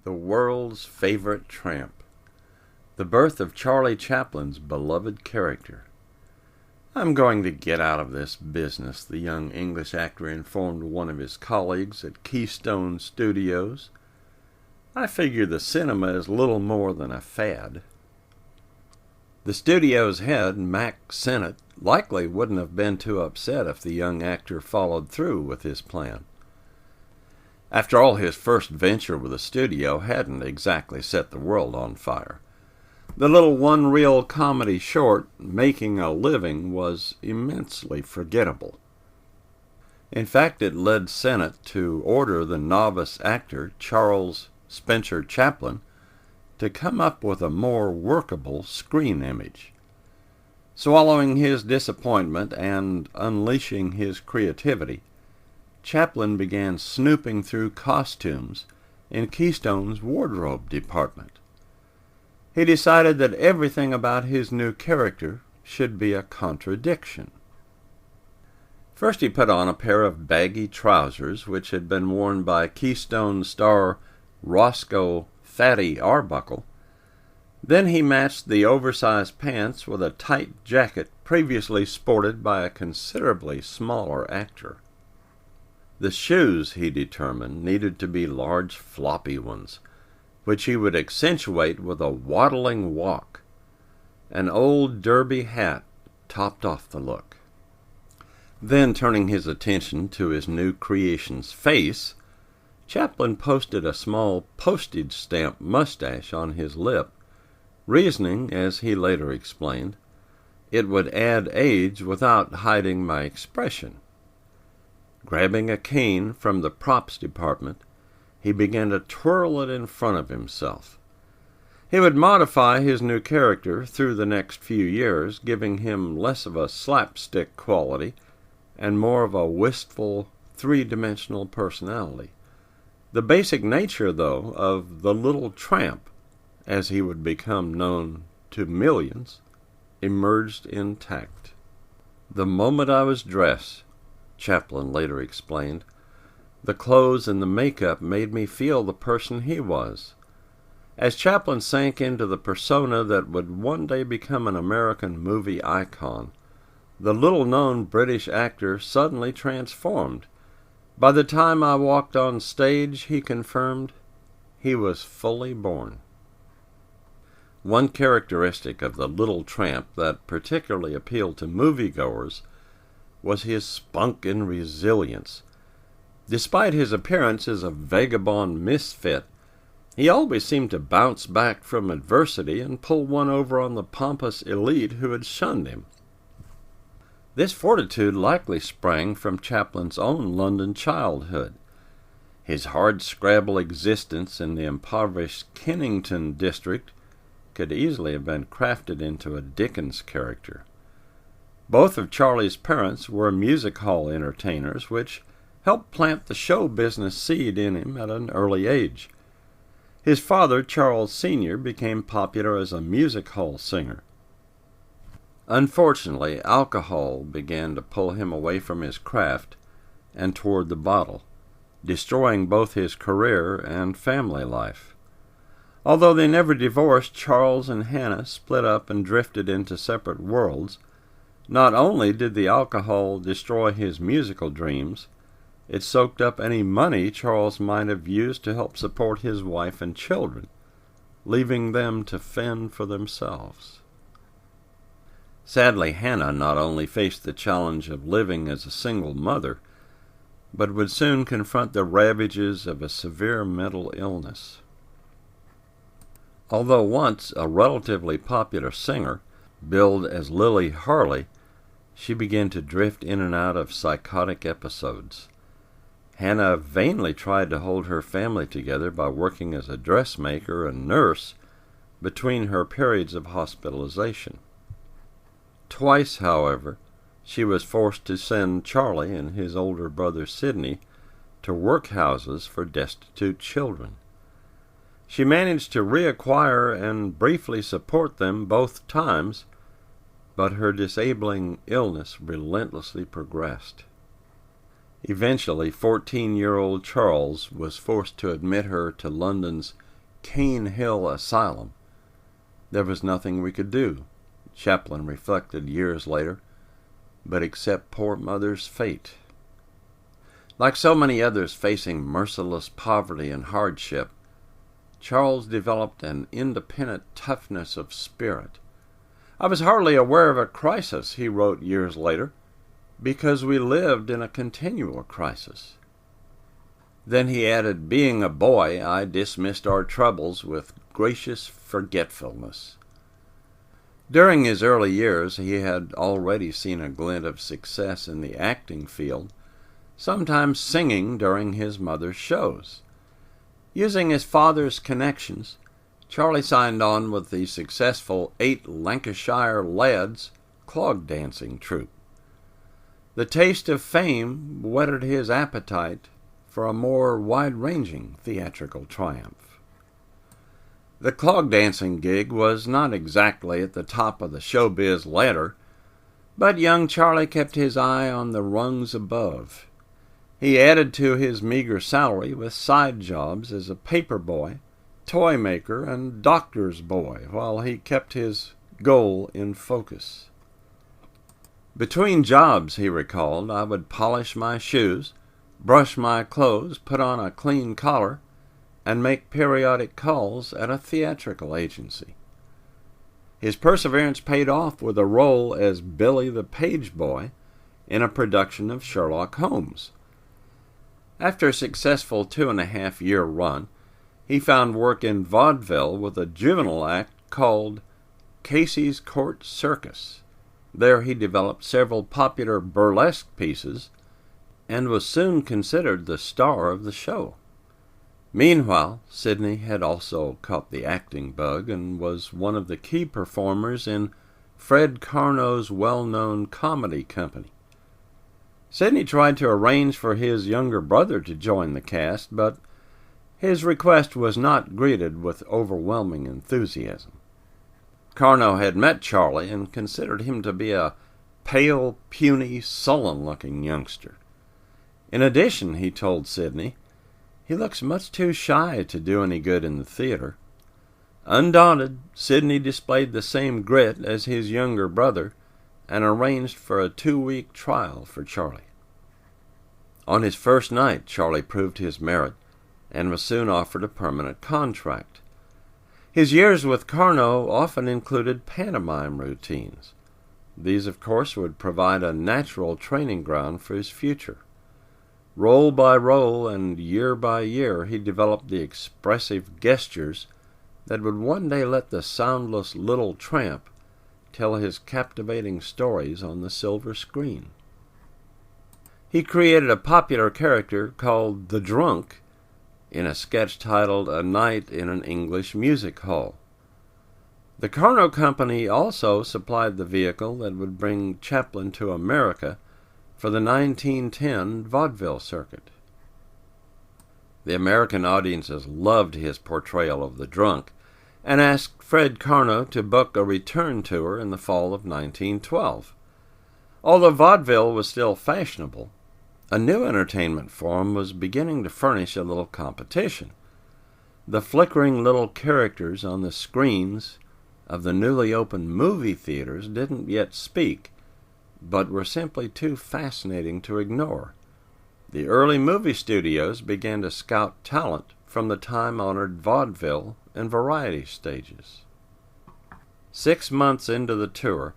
The world's favorite tramp. The birth of Charlie Chaplin's beloved character. "I'm going to get out of this business," the young English actor informed one of his colleagues at Keystone Studios. "I figure the cinema is little more than a fad." The studio's head, Mac Sennett, likely wouldn't have been too upset if the young actor followed through with his plan. After all, his first venture with a studio hadn't exactly set the world on fire. The little one-reel comedy short, Making a Living, was immensely forgettable. In fact, it led Sennett to order the novice actor, Charles Spencer Chaplin, to come up with a more workable screen image. Swallowing his disappointment and unleashing his creativity, Chaplin began snooping through costumes in Keystone's wardrobe department. He decided that everything about his new character should be a contradiction. First he put on a pair of baggy trousers which had been worn by Keystone star Roscoe "Fatty" Arbuckle. Then he matched the oversized pants with a tight jacket previously sported by a considerably smaller actor. The shoes, he determined, needed to be large floppy ones, which he would accentuate with a waddling walk. An old derby hat topped off the look. Then, turning his attention to his new creation's face, Chaplin posted a small postage stamp mustache on his lip, reasoning, as he later explained, it would add age without hiding my expression. Grabbing a cane from the props department, he began to twirl it in front of himself. He would modify his new character through the next few years, giving him less of a slapstick quality and more of a wistful, three-dimensional personality. The basic nature, though, of the little tramp, as he would become known to millions, emerged intact. "The moment I was dressed," Chaplin later explained, "the clothes and the makeup made me feel the person he was." As Chaplin sank into the persona that would one day become an American movie icon, the little-known British actor suddenly transformed. "By the time I walked on stage," he confirmed, "he was fully born." One characteristic of the little tramp that particularly appealed to moviegoers was his spunk and resilience. Despite his appearance as a vagabond misfit, he always seemed to bounce back from adversity and pull one over on the pompous elite who had shunned him. This fortitude likely sprang from Chaplin's own London childhood. His hard-scrabble existence in the impoverished Kennington district could easily have been crafted into a Dickens character. Both of Charlie's parents were music hall entertainers, which helped plant the show business seed in him at an early age. His father, Charles Sr., became popular as a music hall singer. Unfortunately, alcohol began to pull him away from his craft and toward the bottle, destroying both his career and family life. Although they never divorced, Charles and Hannah split up and drifted into separate worlds. Not only did the alcohol destroy his musical dreams, it soaked up any money Charles might have used to help support his wife and children, leaving them to fend for themselves. Sadly, Hannah not only faced the challenge of living as a single mother, but would soon confront the ravages of a severe mental illness. Although once a relatively popular singer, billed as Lily Harley, she began to drift in and out of psychotic episodes. Hannah vainly tried to hold her family together by working as a dressmaker and nurse between her periods of hospitalization. Twice, however, she was forced to send Charlie and his older brother Sidney to workhouses for destitute children. She managed to reacquire and briefly support them both times, but her disabling illness relentlessly progressed. Eventually, 14-year-old Charles was forced to admit her to London's Cane Hill Asylum, there was nothing we could do, Chaplin reflected years later, but accept poor mother's fate. Like so many others facing merciless poverty and hardship, Charles developed an independent toughness of spirit. I was hardly aware of a crisis, he wrote years later, because we lived in a continual crisis. Then he added, being a boy, I dismissed our troubles with gracious forgetfulness. During his early years, he had already seen a glint of success in the acting field, sometimes singing during his mother's shows. Using his father's connections, Charlie signed on with the successful 8 Lancashire Lads clog dancing troupe. The taste of fame whetted his appetite for a more wide-ranging theatrical triumph. The clog dancing gig was not exactly at the top of the showbiz ladder, but young Charlie kept his eye on the rungs above. He added to his meager salary with side jobs as a paper boy, toy maker, and doctor's boy, while he kept his goal in focus. Between jobs, he recalled, I would polish my shoes, brush my clothes, put on a clean collar, and make periodic calls at a theatrical agency. His perseverance paid off with a role as Billy the Page Boy in a production of Sherlock Holmes. After a successful 2.5-year run, he found work in vaudeville with a juvenile act called Casey's Court Circus. There he developed several popular burlesque pieces and was soon considered the star of the show. Meanwhile, Sidney had also caught the acting bug and was one of the key performers in Fred Carnot's well-known comedy company. Sidney tried to arrange for his younger brother to join the cast, but his request was not greeted with overwhelming enthusiasm. Carnot had met Charlie and considered him to be a pale, puny, sullen-looking youngster. In addition, he told Sidney, he looks much too shy to do any good in the theater. Undaunted, Sidney displayed the same grit as his younger brother and arranged for a 2-week trial for Charlie. On his first night, Charlie proved his merit and was soon offered a permanent contract. His years with Carnot often included pantomime routines. These, of course, would provide a natural training ground for his future. Role by role and year by year, he developed the expressive gestures that would one day let the soundless little tramp tell his captivating stories on the silver screen. He created a popular character called the Drunk in a sketch titled A Night in an English Music Hall. The Carnot Company also supplied the vehicle that would bring Chaplin to America for the 1910 vaudeville circuit. The American audiences loved his portrayal of the Drunk and asked Fred Carnot to book a return tour in the fall of 1912. Although vaudeville was still fashionable, a new entertainment form was beginning to furnish a little competition. The flickering little characters on the screens of the newly opened movie theaters didn't yet speak, but were simply too fascinating to ignore. The early movie studios began to scout talent from the time-honored vaudeville and variety stages. 6 months into the tour,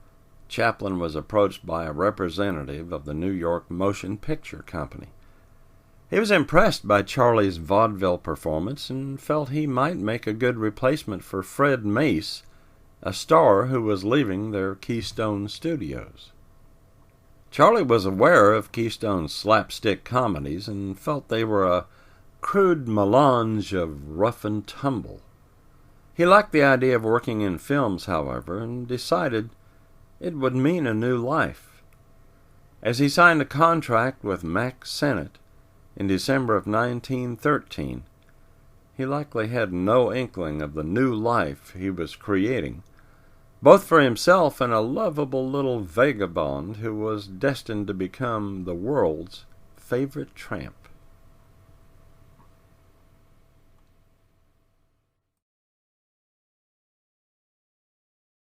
Chaplin was approached by a representative of the New York Motion Picture Company. He was impressed by Charlie's vaudeville performance and felt he might make a good replacement for Fred Mace, a star who was leaving their Keystone Studios. Charlie was aware of Keystone's slapstick comedies and felt they were a crude melange of rough and tumble. He liked the idea of working in films, however, and decided it would mean a new life. As he signed a contract with Mack Sennett in December of 1913, he likely had no inkling of the new life he was creating, both for himself and a lovable little vagabond who was destined to become the world's favorite tramp.